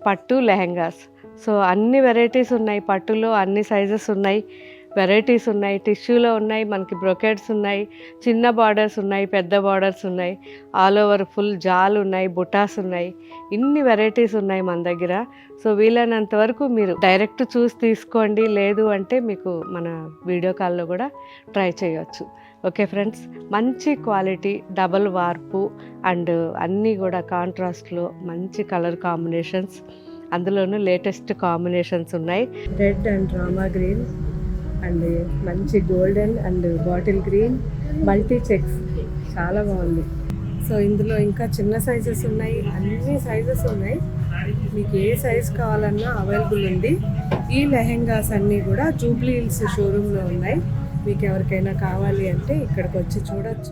పట్టు లెహెంగాస్. సో అన్ని వెరైటీస్ ఉన్నాయి, పట్టులో అన్ని సైజెస్ ఉన్నాయి, వెరైటీస్ ఉన్నాయి, టిష్యూలో ఉన్నాయి, మనకి బ్రొకెట్స్ ఉన్నాయి, చిన్న బార్డర్స్ ఉన్నాయి, పెద్ద బార్డర్స్ ఉన్నాయి, ఆల్ ఓవర్ ఫుల్ జాల్ ఉన్నాయి, బుటాస్ ఉన్నాయి, ఇన్ని వెరైటీస్ ఉన్నాయి మన దగ్గర. సో వీలైనంత వరకు మీరు డైరెక్ట్ చూసి తీసుకోండి, లేదు అంటే మీకు మన వీడియో కాల్లో కూడా ట్రై చేయొచ్చు. ఓకే ఫ్రెండ్స్, మంచి క్వాలిటీ, డబల్ వార్పు అండ్ అన్నీ కూడా కాంట్రాస్ట్లో మంచి కలర్ కాంబినేషన్స్, అందులోనూ లేటెస్ట్ కాంబినేషన్స్ ఉన్నాయి. Red and rama green and మంచి golden and bottle green, multi checks, చాలా బాగుంది. సో ఇందులో ఇంకా చిన్న సైజెస్ ఉన్నాయి, అన్ని సైజెస్ ఉన్నాయి, మీకు ఏ సైజ్ కావాలన్నా అవైలబుల్ ఉంది. ఈ లెహెంగాస్ అన్నీ కూడా జూబ్లీ హిల్స్ షోరూంలో ఉన్నాయి. మీకు ఎవరికైనా కావాలి అంటే ఇక్కడికి వచ్చి చూడొచ్చు.